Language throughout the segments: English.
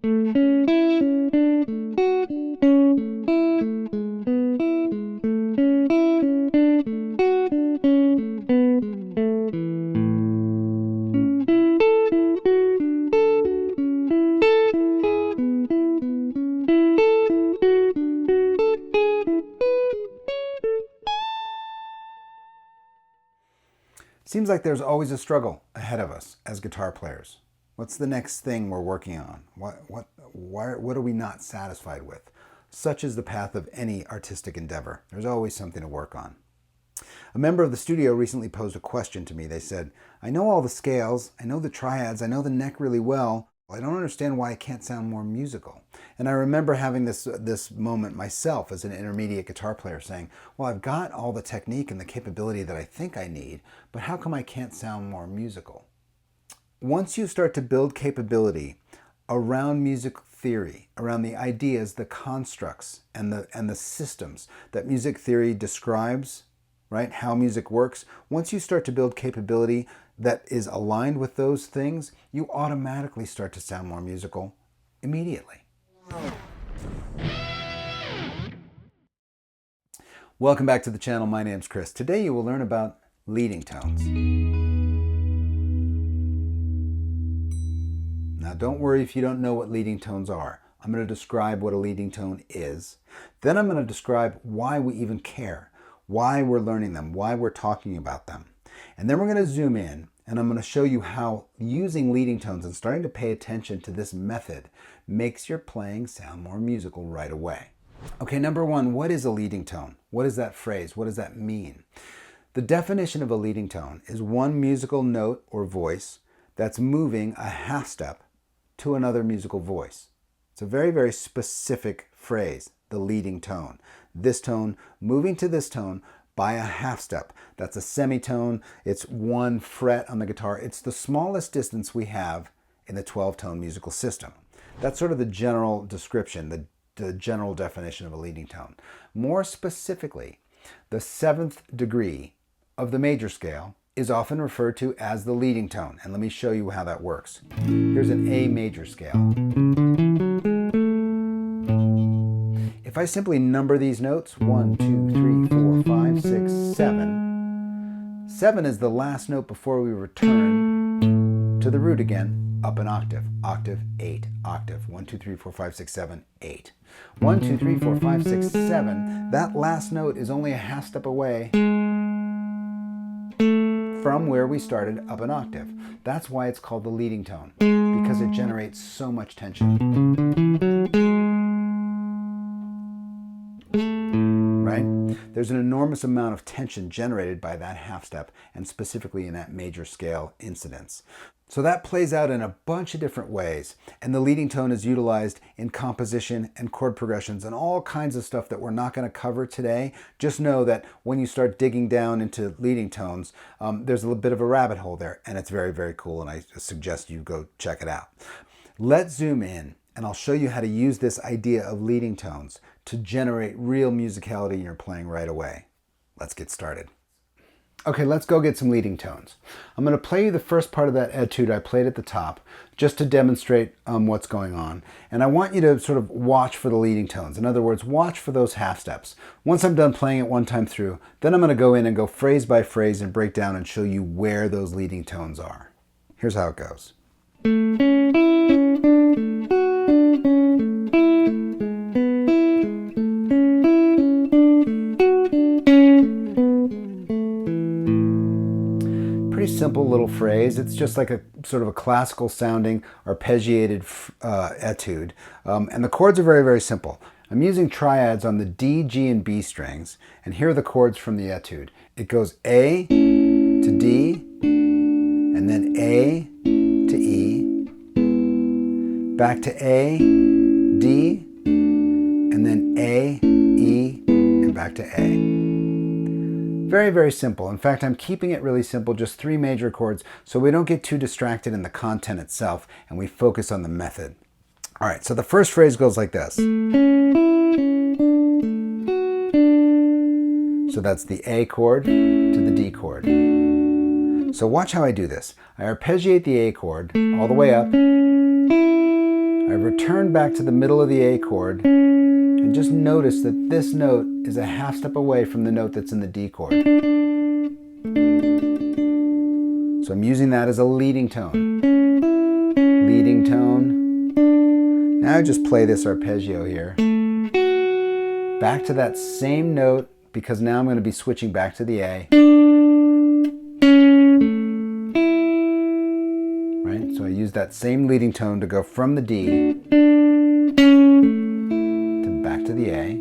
Seems like there's always a struggle ahead of us as guitar players. What's the next thing we're working on? What are we not satisfied with? Such is the path of any artistic endeavor. There's always something to work on. A member of the studio recently posed a question to me. They said, I know all the scales, I know the triads, I know the neck really well. I don't understand why I can't sound more musical. And I remember having this moment myself as an intermediate guitar player saying, well, I've got all the technique and the capability that I think I need, but how come I can't sound more musical? Once you start to build capability around music theory, around the ideas, the constructs, and the systems that music theory describes, right, how music works, once you start to build capability that is aligned with those things, you automatically start to sound more musical immediately. Welcome back to the channel. My name's Chris. Today you will learn about leading tones. Now don't worry if you don't know what leading tones are. I'm going to describe what a leading tone is. Then I'm going to describe why we even care, why we're learning them, why we're talking about them. And then we're going to zoom in and I'm going to show you how using leading tones and starting to pay attention to this method makes your playing sound more musical right away. Okay, number one, what is a leading tone? What is that phrase? What does that mean? The definition of a leading tone is one musical note or voice that's moving a half step to another musical voice. It's a very, very specific phrase, the leading tone. This tone moving to this tone by a half step. That's a semitone. It's one fret on the guitar. It's the smallest distance we have in the 12-tone musical system. That's sort of the general description, the general definition of a leading tone. More specifically, the 7th degree of the major scale is often referred to as the leading tone. And let me show you how that works. Here's an A major scale. If I simply number these notes, 1, 2, 3, 4, 5, 6, 7. 7 is the last note before we return to the root again, up an octave. Octave, 8, octave. 1, 2, 3, 4, 5, 6, 7, 8. 1, 2, 3, 4, 5, 6, 7. That last note is only a half step away from where we started up an octave. That's why it's called the leading tone, because it generates so much tension. Right? There's an enormous amount of tension generated by that half step, and specifically in that major scale incidence. So that plays out in a bunch of different ways, and the leading tone is utilized in composition and chord progressions and all kinds of stuff that we're not going to cover today. Just know that when you start digging down into leading tones, there's a little bit of a rabbit hole there, and it's very, very cool, and I suggest you go check it out. Let's zoom in, and I'll show you how to use this idea of leading tones to generate real musicality in your playing right away. Let's get started. Okay, let's go get some leading tones. I'm going to play you the first part of that etude I played at the top just to demonstrate what's going on. And I want you to sort of watch for the leading tones. In other words, watch for those half steps. Once I'm done playing it one time through, then I'm going to go in and go phrase by phrase and break down and show you where those leading tones are. Here's how it goes. Simple little phrase. It's just like a sort of a classical sounding arpeggiated etude. And the chords are very, very simple. I'm using triads on the D, G, and B strings. And here are the chords from the etude. It goes A to D, and then A to E, back to A, D, and then A, E, and back to A. Very, very simple. In fact, I'm keeping it really simple, just 3 major chords, so we don't get too distracted in the content itself and we focus on the method. All right, so the first phrase goes like this. So that's the A chord to the D chord. So watch how I do this. I arpeggiate the A chord all the way up. I I return back to the middle of the A chord and just notice that this note is a half step away from the note that's in the D chord. So I'm using that as a leading tone. Leading tone. Now I just play this arpeggio here. Back to that same note, because now I'm going to be switching back to the A. Right? So I use that same leading tone to go from the D to back to the A.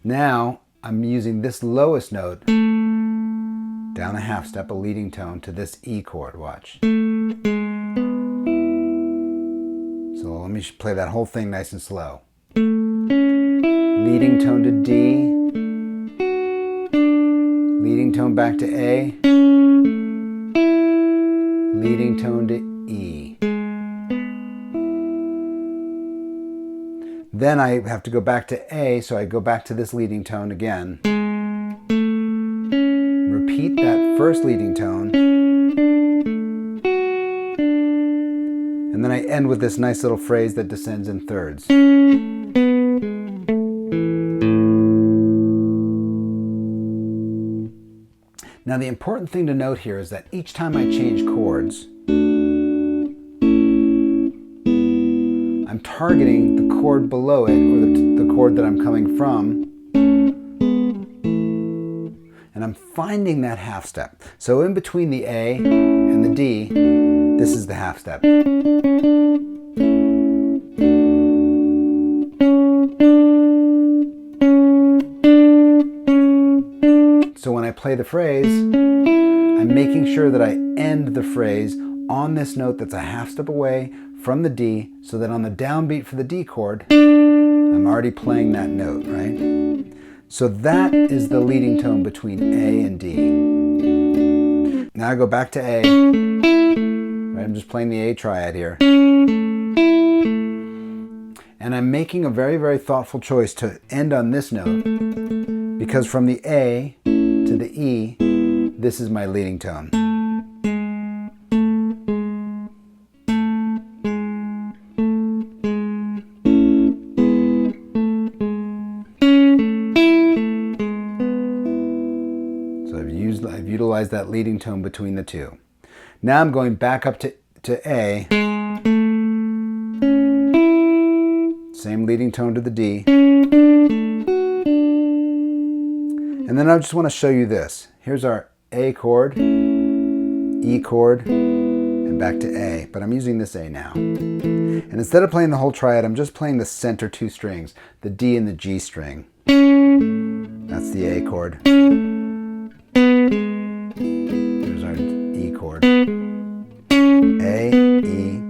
Now I'm using this lowest note down a half step, a leading tone, to this E chord. Watch. So let me play that whole thing nice and slow. Leading tone to D, leading tone back to A, leading tone to E. Then I have to go back to A, so I go back to this leading tone again. Repeat that first leading tone. And then I end with this nice little phrase that descends in thirds. Now the important thing to note here is that each time I change chords, I'm targeting the chord below it, or the chord that I'm coming from, and I'm finding that half step. So in between the A and the D, this is the half step. So when I play the phrase, I'm making sure that I end the phrase on this note that's a half step away from the D, so that on the downbeat for the D chord, I'm already playing that note, right? So that is the leading tone between A and D. Now I go back to A. Right, I'm just playing the A triad here. And I'm making a very, very thoughtful choice to end on this note, because from the A to the E, this is my leading tone. So I've utilized that leading tone between the two. Now I'm going back up to A, same leading tone to the D. And then I just want to show you this. Here's our A chord, E chord, and back to A. But I'm using this A now. And instead of playing the whole triad, I'm just playing the center two strings, the D and the G string. That's the A chord. Here's our E chord. A, E.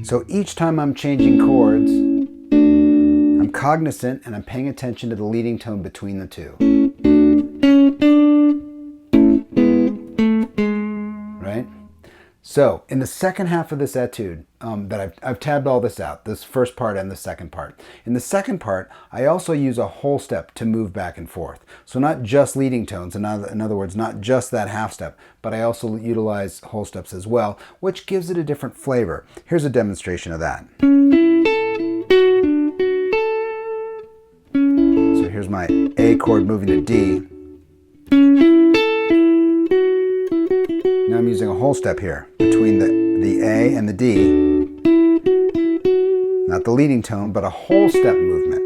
So each time I'm changing chords, I'm cognizant and I'm paying attention to the leading tone between the two. Right? So in the second half of this etude, I've tabbed all this out, this first part and the second part. In the second part, I also use a whole step to move back and forth. So not just leading tones, in other words, not just that half step, but I also utilize whole steps as well, which gives it a different flavor. Here's a demonstration of that. So here's my A chord moving to D. Now I'm using a whole step here between the A and the D. Not the leading tone, but a whole step movement.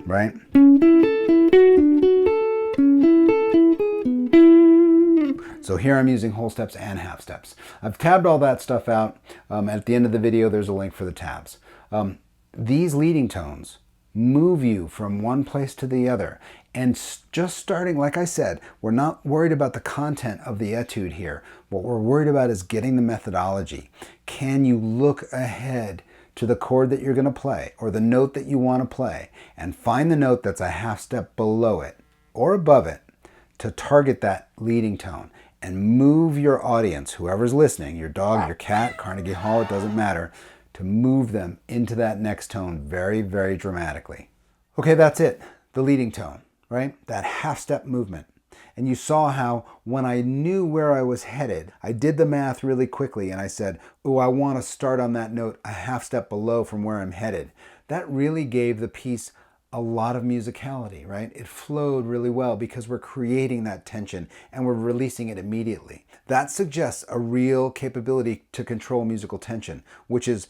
Right? So here I'm using whole steps and half steps. I've tabbed all that stuff out. At the end of the video, there's a link for the tabs. These leading tones move you from one place to the other. And just starting, like I said, we're not worried about the content of the etude here. What we're worried about is getting the methodology. Can you look ahead to the chord that you're going to play, or the note that you want to play, and find the note that's a half step below it or above it to target that leading tone, and move your audience, whoever's listening, your dog, your cat, Carnegie Hall, it doesn't matter, to move them into that next tone very, very dramatically. Okay, that's it. The leading tone, right? That half step movement. And you saw how when I knew where I was headed, I did the math really quickly and I said, oh, I want to start on that note a half step below from where I'm headed. That really gave the piece a lot of musicality, right? It flowed really well because we're creating that tension and we're releasing it immediately. That suggests a real capability to control musical tension, which is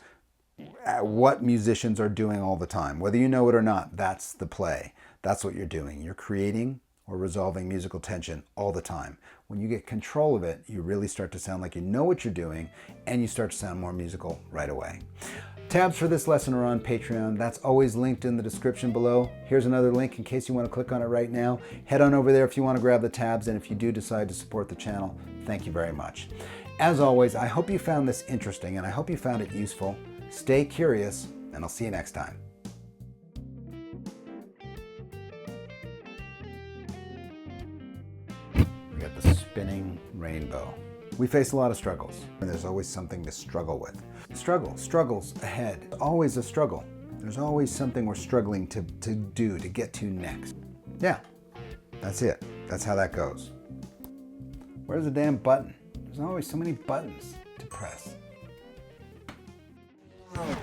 what musicians are doing all the time. Whether you know it or not, that's the play. That's what you're doing. You're creating or resolving musical tension all the time. When you get control of it, you really start to sound like you know what you're doing, and you start to sound more musical right away. Tabs for this lesson are on Patreon. That's always linked in the description below. Here's another link in case you want to click on it right now. Head on over there if you want to grab the tabs, and if you do decide to support the channel, thank you very much. As always, I hope you found this interesting, and I hope you found it useful. Stay curious, and I'll see you next time. We got the spinning rainbow. We face a lot of struggles, and there's always something to struggle with. Struggles ahead. Always a struggle. There's always something we're struggling to do, to get to next. Yeah, that's it. That's how that goes. Where's the damn button? There's always so many buttons to press. Oh.